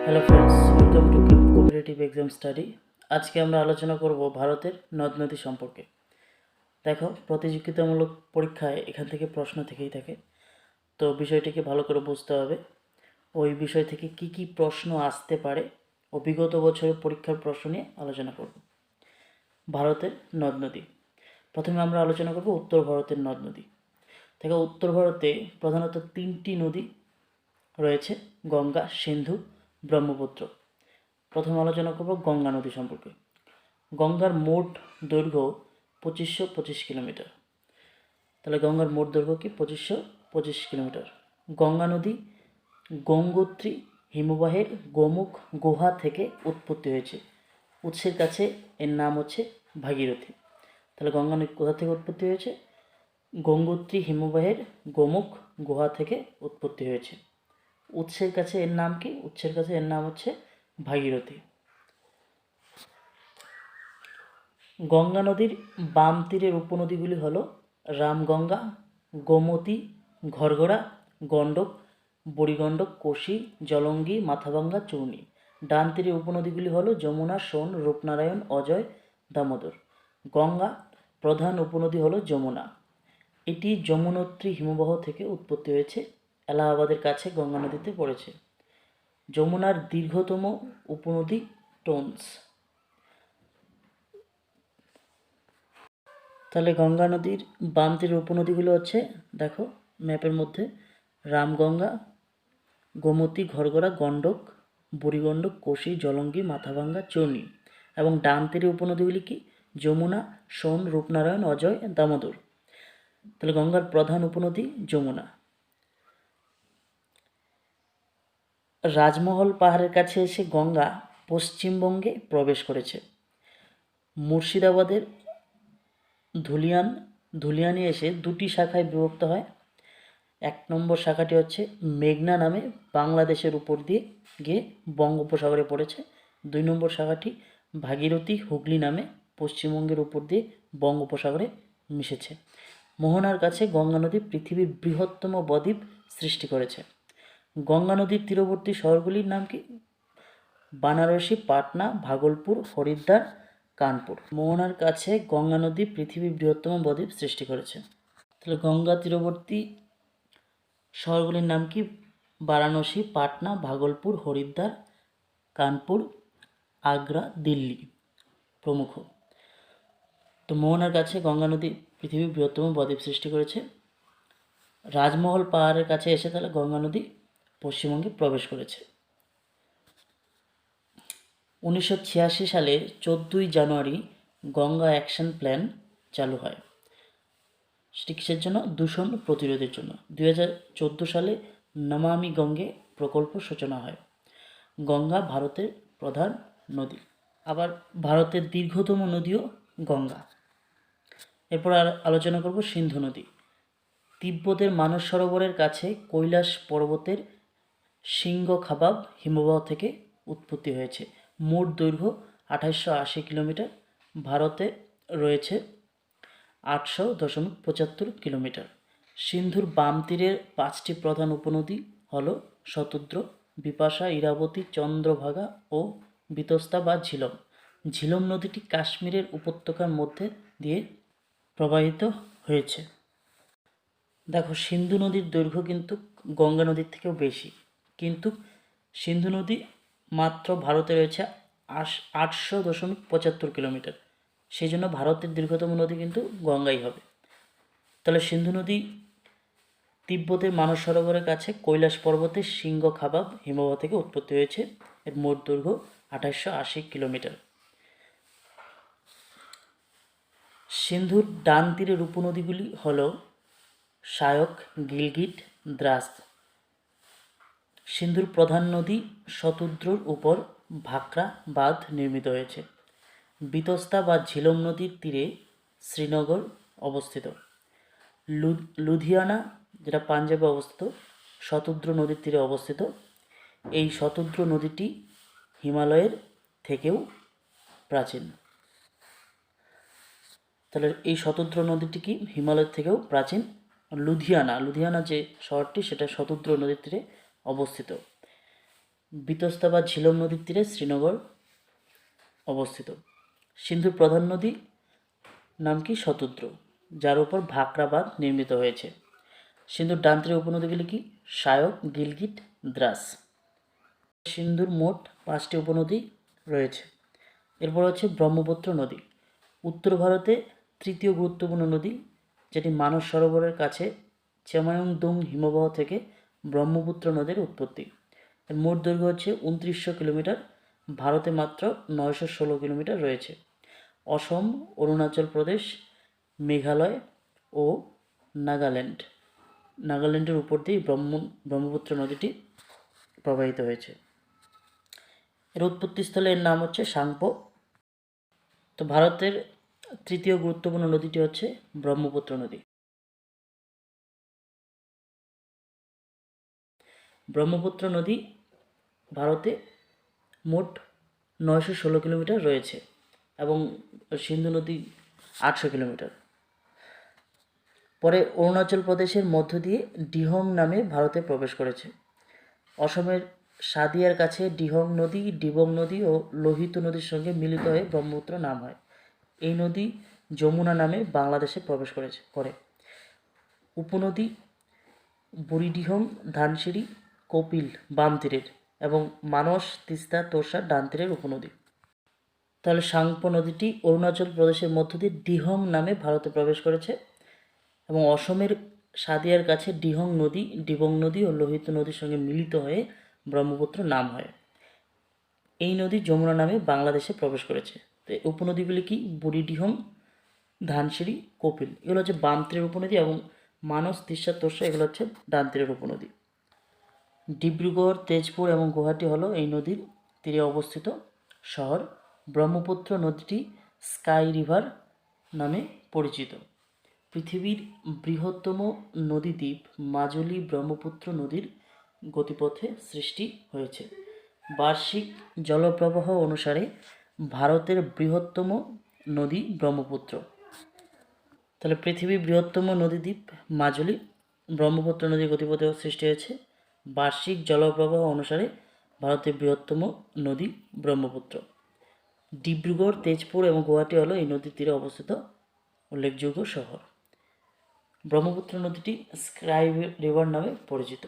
Hello friends, welcome to Kim cooperative exam study. আজকে আমরা আলোচনা করব ভারতের নদ নদী সম্পর্কে। দেখো, প্রতিযোগিতামূলক পরীক্ষায় এখান থেকে প্রশ্ন থেকেই থাকে, তো বিষয়টিকে ভালো করে বুঝতে হবে। ওই বিষয় থেকে কি কি প্রশ্ন আসতে পারে ও বিগত বছরের পরীক্ষার প্রশ্ন নিয়ে আলোচনা করব। ভারতের নদ নদী, প্রথমে আমরা আলোচনা করব উত্তর ভারতের নদ নদী। দেখো, উত্তর ভারতে প্রধানত তিনটি নদী রয়েছে: গঙ্গা, সিন্ধু, ব্রহ্মপুত্র। প্রথমে আলোচনা করব গঙ্গা নদী সম্পর্কে। গঙ্গার মোট দৈর্ঘ্য 2525 কিলোমিটার। তাহলে গঙ্গার মোট দৈর্ঘ্য কি? 2525 কিলোমিটার। গঙ্গা নদী গঙ্গোত্রী হিমবাহের গোমুখ গুহা থেকে উৎপত্তি হয়েছে। উৎসের কাছে এর নাম হচ্ছে ভাগীরথী। তাহলে গঙ্গা নদী কোথা থেকে উৎপত্তি হয়েছে? গঙ্গোত্রী হিমবাহের গোমুখ গুহা থেকে উৎপত্তি হয়েছে। উৎসের কাছে এর নাম কি? উৎসের কাছে এর নাম হচ্ছে ভাগীরথী। গঙ্গা নদীর বাম তীরের উপনদীগুলি হল রামগঙ্গা, গোমতী, ঘরঘরা, গণ্ডক, বুড়িগণ্ডক, কোশি, জলঙ্গি, মাথাভাঙ্গা, চূর্ণী। ডান তীরের উপনদীগুলি হল যমুনা, সোন, রূপনারায়ণ, অজয়, দামোদর। গঙ্গা প্রধান উপনদী হল যমুনা। এটি যমুনোত্রী হিমবাহ থেকে উৎপত্তি হয়েছে। এলাহাবাদের কাছে গঙ্গা নদীতে পড়েছে। যমুনার দীর্ঘতম উপনদী টোনস। তাহলে গঙ্গা নদীর বাম তীরের উপনদীগুলো হচ্ছে, দেখো ম্যাপের মধ্যে, রামগঙ্গা, গোমতী, ঘরঘরা, গণ্ডক, বুড়িগণ্ডক, কোশি, জলঙ্গি, মাথাভাঙ্গা, চূর্ণী। এবং ডান তীরের উপনদীগুলি কি? যমুনা, সোন, রূপনারায়ণ, অজয়, দামোদর। তাহলে গঙ্গার প্রধান উপনদী যমুনা। রাজমহল পাহাড়ের কাছে এসে গঙ্গা পশ্চিমবঙ্গে প্রবেশ করেছে। মুর্শিদাবাদের ধুলিয়ানে এসে দুটি শাখায় বিভক্ত হয়। এক নম্বর শাখাটি হচ্ছে মেঘনা নামে বাংলাদেশের উপর দিয়ে গিয়ে বঙ্গোপসাগরে পড়েছে। 2 নম্বর শাখাটি ভাগীরথী হুগলি নামে পশ্চিমবঙ্গের উপর দিয়ে বঙ্গোপসাগরে মিশেছে। মোহনার কাছে গঙ্গা নদী পৃথিবীর বৃহত্তম বদ্বীপ সৃষ্টি করেছে। গঙ্গা নদীর তীরবর্তী শহরগুলির নাম কি? বানারসি, পাটনা, ভাগলপুর, হরিদ্বার, কানপুর। মোহনার কাছে গঙ্গা নদী পৃথিবীর বৃহত্তম বদ্বীপ সৃষ্টি করেছে। তাহলে গঙ্গা তীরবর্তী শহরগুলির নাম কি? বারাণসী, পাটনা, ভাগলপুর, হরিদ্বার, কানপুর, আগ্রা, দিল্লি প্রমুখ। তো মোহনার কাছে গঙ্গা নদী পৃথিবীর বৃহত্তম বদ্বীপ সৃষ্টি করেছে। রাজমহল পাহাড়ের কাছে এসে তাহলে গঙ্গা নদী পশ্চিমবঙ্গে প্রবেশ করেছে। 1986 সালে 14ই জানুয়ারি গঙ্গা অ্যাকশন প্ল্যান চালু হয়। সেটি কিসের জন্য? দূষণ প্রতিরোধের জন্য। 2014 সালে নমামি গঙ্গে প্রকল্প সূচনা হয়। গঙ্গা ভারতের প্রধান নদী। আবার ভারতের দীর্ঘতম নদীও গঙ্গা। এরপর আলোচনা করব সিন্ধু নদী। তিব্বতের মানস সরোবরের কাছে কৈলাস পর্বতের সিংহখাবাব হিমবাহ থেকে উৎপত্তি হয়েছে। মোট দৈর্ঘ্য 2880 কিলোমিটার। ভারতে রয়েছে 800.75 কিলোমিটার। সিন্ধুর বাম তীরের 5টি প্রধান উপনদী হল শতদ্র, বিপাশা, ইরাবতী, চন্দ্রভাগা ও বিতস্তা বা ঝিলম। ঝিলম নদীটি কাশ্মীরের উপত্যকার মধ্যে দিয়ে প্রবাহিত হয়েছে। দেখো, সিন্ধু নদীর দৈর্ঘ্য কিন্তু গঙ্গা নদীর থেকেও বেশি, কিন্তু সিন্ধু নদী মাত্র ভারতে রয়েছে 800.75 কিলোমিটার। সেই জন্য ভারতের দীর্ঘতম নদী কিন্তু গঙ্গাই হবে। তাহলে সিন্ধু নদী তিব্বতের মানস সরোবরের কাছে কৈলাস পর্বতের সিংহখাবাব হিমবাহ থেকে উৎপত্তি হয়েছে। এর মোট দৈর্ঘ্য 2880 কিলোমিটার। সিন্ধুর ডান তীরের উপনদীগুলি হল সায়ক, গিলগিট, দ্রাস। সিন্ধুর প্রধান নদী শতদ্রুর উপর ভাকরা বাঁধ নির্মিত হয়েছে। বিতস্তা বা ঝিলম নদীর তীরে শ্রীনগর অবস্থিত। লুধিয়ানা, যেটা পাঞ্জাবে অবস্থিত, শতদ্রু নদীর তীরে অবস্থিত। এই শতদ্রু নদীটি হিমালয়ের থেকেও প্রাচীন। তাহলে এই শতদ্রু নদীটি কি? হিমালয়ের থেকেও প্রাচীন। লুধিয়ানা যে শহরটি, সেটা শতদ্রু নদীর তীরে অবস্থিত। বিতস্তা বা ঝিলম নদীর তীরে শ্রীনগর অবস্থিত। সিন্ধুর প্রধান নদী নাম কি? শতদ্র, যার উপর ভাকরা বাঁধ নির্মিত হয়েছে। সিন্ধুর ডান তীরের উপনদীগুলি কি? সায়ক, গিলগিট, দ্রাস। সিন্ধুর মোট 5টি উপনদী রয়েছে। এরপর হচ্ছে ব্রহ্মপুত্র নদী, উত্তর ভারতে তৃতীয় গুরুত্বপূর্ণ নদী, যেটি মানস সরোবরের কাছে চেমায়ংদুং হিমবাহ থেকে ব্রহ্মপুত্র নদীর উৎপত্তি। এর মোট দৈর্ঘ্য হচ্ছে 2900 কিলোমিটার, ভারতে মাত্র 916 কিলোমিটার রয়েছে। অসম, অরুণাচল প্রদেশ, মেঘালয় ও নাগাল্যান্ডের উপর দিয়ে ব্রহ্মপুত্র নদীটি প্রবাহিত হয়েছে। এর উৎপত্তিস্থলের নাম হচ্ছে সাংপো। তো ভারতের তৃতীয় গুরুত্বপূর্ণ নদীটি হচ্ছে ব্রহ্মপুত্র নদী। ব্রহ্মপুত্র নদী ভারতে মোট 916 কিলোমিটার রয়েছে এবং সিন্ধু নদী 800 কিলোমিটার। পরে অরুণাচল প্রদেশের মধ্য দিয়ে ডিহং নামে ভারতে প্রবেশ করেছে। অসমের সাদিয়ার কাছে ডিহং নদী, ডিবং নদী ও লোহিত নদীর সঙ্গে মিলিত হয়ে ব্রহ্মপুত্র নাম হয়। এই নদী যমুনা নামে বাংলাদেশে প্রবেশ করে। উপনদী বুড়িডিহং, ধানসিঁড়ি, কপিল বাম তীরের এবং মানস, তিস্তা, তোর্ষা ডান তীরের উপনদী। তাহলে সাংপো নদীটি অরুণাচল প্রদেশের মধ্য দিয়ে ডিহং নামে ভারতে প্রবেশ করেছে এবং অসমের সাদিয়ার কাছে ডিহং নদী, ডিবং নদী ও লোহিত নদীর সঙ্গে মিলিত হয়ে ব্রহ্মপুত্র নাম হয়। এই নদী যমুনা নামে বাংলাদেশে প্রবেশ করেছে। তো এই উপনদীগুলি কি? বুড়িডিহং, ধানসিঁড়ি, কপিল, এগুলো হচ্ছে বাম তীরের উপনদী এবং মানস, তিস্তা, তোর্ষা এগুলো হচ্ছে ডান তীরের উপনদী। ডিব্রুগড়, তেজপুর এবং গুয়াহাটি হলো এই নদীর তীরে অবস্থিত শহর। ব্রহ্মপুত্র নদীটি স্কাই রিভার নামে পরিচিত। পৃথিবীর বৃহত্তম নদীদ্বীপ মাজুলী ব্রহ্মপুত্র নদীর গতিপথে সৃষ্টি হয়েছে। বার্ষিক জলপ্রবাহ অনুসারে ভারতের বৃহত্তম নদী ব্রহ্মপুত্র। তাহলে পৃথিবীর বৃহত্তম নদীদ্বীপ মাজুলী ব্রহ্মপুত্র নদীর গতিপথে সৃষ্টি হয়েছে। বার্ষিক জলপ্রবাহ অনুসারে ভারতের বৃহত্তম নদী ব্রহ্মপুত্র। ডিব্রুগড়, তেজপুর এবং গুয়াহাটি হলো এই নদীর তীরে অবস্থিত উল্লেখযোগ্য শহর। ব্রহ্মপুত্র নদীটি স্কাই রিভার নামে পরিচিত।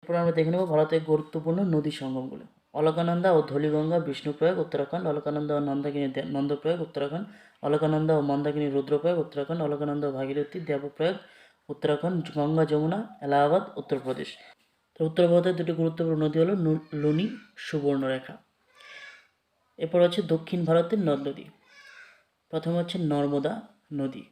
এরপর আমরা দেখে নেব ভারতের গুরুত্বপূর্ণ নদী সঙ্গমগুলো। অলকানন্দা ও ধলিগঙ্গা বিষ্ণুপ্রয়াগ উত্তরাখণ্ড, অলকানন্দা ও নন্দাকিনী নন্দপ্রয়াগ উত্তরাখণ্ড, অলকানন্দা ও মন্দাকিনী রুদ্রপ্রয়াগ উত্তরাখণ্ড, অলকানন্দা ও ভাগীরথী দেবপ্রয়াগ উত্তরাখণ্ড, গঙ্গা যমুনা এলাহাবাদ উত্তরপ্রদেশ। তো উত্তর ভারতের দুটি গুরুত্বপূর্ণ নদী হলো লুনি, সুবর্ণরেখা। এরপর হচ্ছে দক্ষিণ ভারতের নদ নদী। প্রথমে হচ্ছে নর্মদা নদী।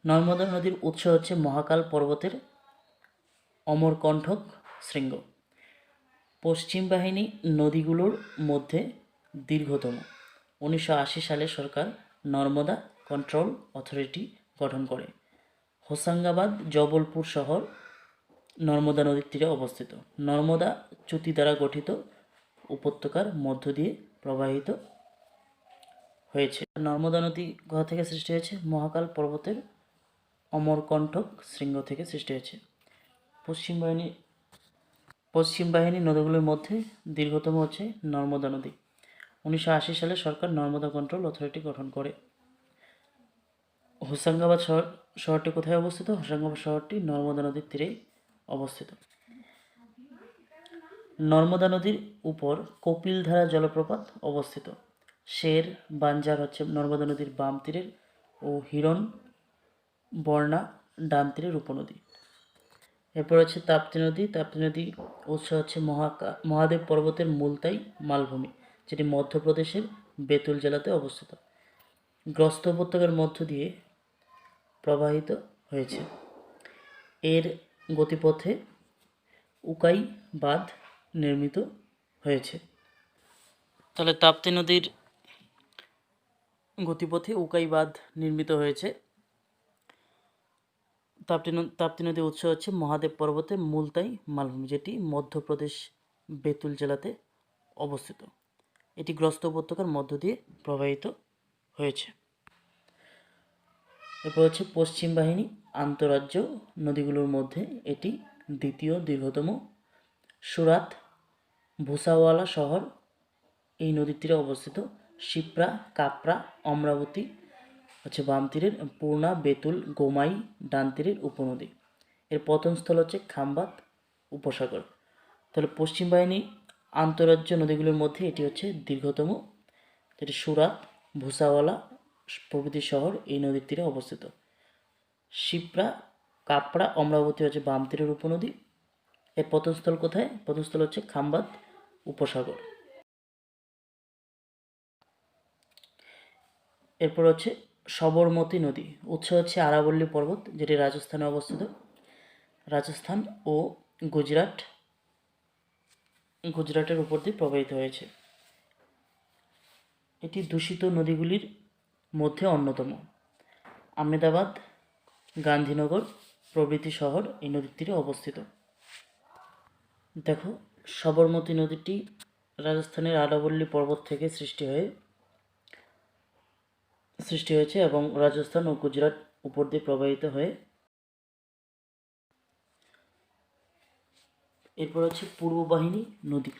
নর্মদা নদীর উৎস হচ্ছে মহাকাল পর্বতের অমরকণ্টক শৃঙ্গ। পশ্চিম বাহিনী নদীগুলোর মধ্যে দীর্ঘতম। 1980 সালে সরকার নর্মদা কন্ট্রোল অথরিটি গঠন করে। হোসাঙ্গাবাদ, জবলপুর শহর নর্মদা নদীর তীরে অবস্থিত। নর্মদা চ্যুতি দ্বারা গঠিত উপত্যকার মধ্য দিয়ে প্রবাহিত হয়েছে। নর্মদা নদী কোথা থেকে সৃষ্টি হয়েছে? মহাকাল পর্বতের অমরকণ্টক শৃঙ্গ থেকে সৃষ্টি হয়েছে। পশ্চিম বাহিনী নদীগুলোর মধ্যে দীর্ঘতম হচ্ছে নর্মদা নদী। 1980 সালে সরকার নর্মদা কন্ট্রোল অথরিটি গঠন করে। হোসাঙ্গাবাদ শহরটি কোথায় অবস্থিত? হোসাঙ্গাবাদ শহরটি নর্মদা নদীর তীরেই অবস্থিত। নর্মদা নদীর উপর কপিলধারা জলপ্রপাত অবস্থিত। শের বাঞ্জার হচ্ছে নর্মদা নদীর বাম তীরের ও হিরণ বর্ণা ডান তীরের উপনদী। এরপর হচ্ছে তাপ্তি নদী। তাপ্তি নদী উৎস হচ্ছে মহাদেব পর্বতের মুলতাই মালভূমি, যেটি মধ্যপ্রদেশের বেতুল জেলাতে অবস্থিত। গ্রস্ত উপত্যকার মধ্য দিয়ে প্রবাহিত হয়েছে। এর গতিপথে উকাই বাঁধ নির্মিত হয়েছে। তাহলে তাপ্তি নদীর গতিপথে উকাই বাঁধ নির্মিত হয়েছে। তাপ্তি নদীর উৎস হচ্ছে মহাদেব পর্বতের মুলতাই মালভূমি, যেটি মধ্যপ্রদেশ বেতুল জেলাতে অবস্থিত। এটি গ্রস্ত উপত্যকার মধ্য দিয়ে প্রবাহিত হয়েছে। এরপর হচ্ছে পশ্চিম বাহিনী আন্তঃরাজ্য নদীগুলোর মধ্যে এটি দ্বিতীয় দীর্ঘতম সুরাত, ভুসাওয়ালা শহর এই নদীর তীরে অবস্থিত। শিপ্রা, কাপড়া, অমরাবতী হচ্ছে বাম তীরের, পূর্ণা, বেতুল, গোমাই ডান তীরের উপনদী। এর পতনস্থল হচ্ছে খাম্বাত উপসাগর। তাহলে পশ্চিম বাহিনী আন্তঃরাজ্য নদীগুলির মধ্যে এটি হচ্ছে দীর্ঘতম, যেটি সুরাত, ভুসাওয়ালা প্রভৃতি শহর এই নদীর তীরে অবস্থিত। শিপ্রা, কাপড়া, অমরাবতী হচ্ছে বাম তীরের উপনদী। এর পতনস্থল কোথায়? পতনস্থল হচ্ছে খাম্বাত উপসাগর। এরপর হচ্ছে সবরমতী নদী। উৎস হচ্ছে আরাবল্লী পর্বত, যেটি রাজস্থানে অবস্থিত। রাজস্থান ও গুজরাটের উপর দিয়ে প্রবাহিত হয়েছে। এটি দূষিত নদীগুলির মধ্যে অন্যতম। আহমেদাবাদ, গান্ধীনগর প্রভৃতি শহর এই নদীর তীরে অবস্থিত। দেখো, সবরমতী নদীটি রাজস্থানের আরাবল্লী পর্বত থেকে সৃষ্টি হয়েছে এবং রাজস্থান ও গুজরাট উপর দিয়ে প্রবাহিত হয়ে। এরপর হচ্ছে পূর্ব বাহিনী নদী।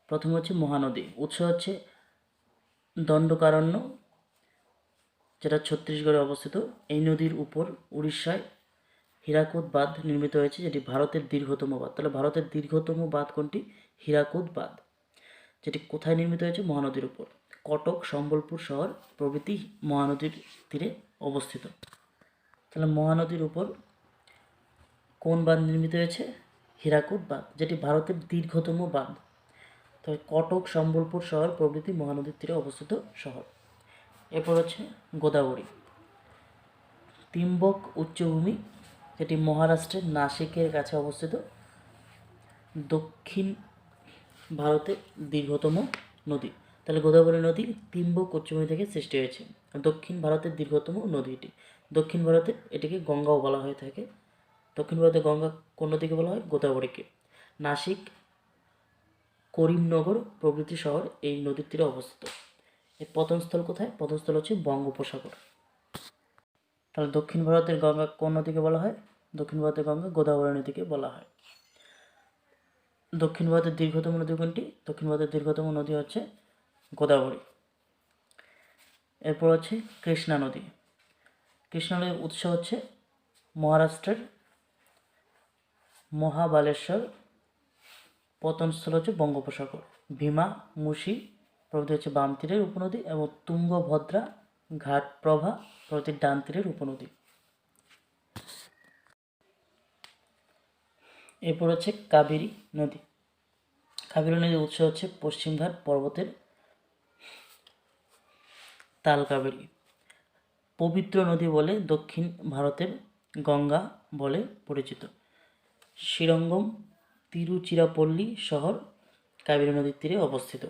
প্রথম হচ্ছে মহানদী। উৎস হচ্ছে দণ্ডকারণ্য, যেটা ছত্তিশগড়ে অবস্থিত। এই নদীর উপর উড়িষ্যায় হীরাকুদ বাঁধ নির্মিত হয়েছে, যেটি ভারতের দীর্ঘতম বাঁধ। তাহলে ভারতের দীর্ঘতম বাঁধ কোনটি? হীরাকুদ বাঁধ, যেটি কোথায় নির্মিত হয়েছে? মহানদীর উপর। কটক, সম্বলপুর শহর প্রভৃতি মহানদীর তীরে অবস্থিত। তাহলে মহানদীর উপর কোন বাঁধ নির্মিত হয়েছে? হীরাকুদ বাঁধ, যেটি ভারতের দীর্ঘতম বাঁধ। তবে কটক, সম্বলপুর শহর প্রভৃতি মহানদীর তীরে অবস্থিত শহর। এরপর হচ্ছে গোদাবরী। তিম্বক উচ্চভূমি, যেটি মহারাষ্ট্রের নাসিকের কাছে অবস্থিত। দক্ষিণ ভারতের দীর্ঘতম নদী। তাহলে গোদাবরী নদী তিম্বক উচ্চভূমি থেকে সৃষ্টি হয়েছে। দক্ষিণ ভারতের দীর্ঘতম নদী এটি। দক্ষিণ ভারতে এটিকে গঙ্গাও বলা হয়ে থাকে। দক্ষিণ ভারতে গঙ্গা কোন নদীকে বলা হয়? গোদাবরীকে। নাসিক, করিমনগর প্রভৃতি শহর এই নদীর তীরে অবস্থিত। এর পতনস্থল কোথায়? পতনস্থল হচ্ছে বঙ্গোপসাগর। তাহলে দক্ষিণ ভারতের গঙ্গা কোন নদীকে বলা হয়? দক্ষিণ ভারতের গঙ্গা গোদাবরী নদীকে বলা হয়। দক্ষিণ ভারতের দীর্ঘতম নদী কোনটি? দক্ষিণ ভারতের দীর্ঘতম নদী হচ্ছে গোদাবরী। এরপর হচ্ছে কৃষ্ণা নদী। কৃষ্ণা নদীর উৎস হচ্ছে মহারাষ্ট্রের মহাবালেশ্বর। পতনস্থল হচ্ছে বঙ্গোপসাগর। ভীমা, মুসি প্রভৃতি হচ্ছে বাম তীরের উপনদী এবং তুঙ্গভদ্রা, ঘাটপ্রভা প্রভৃতি ডান তীরের উপনদী। এরপর হচ্ছে কাবেরী নদী। কাবেরী নদীর উৎস হচ্ছে পশ্চিমঘাট পর্বতের তাল কাবেরী। পবিত্র নদী বলে দক্ষিণ ভারতের গঙ্গা বলে পরিচিত। শ্রীরঙ্গম, তিরুচিরাপল্লী শহর কাবেরী নদীর তীরে অবস্থিত।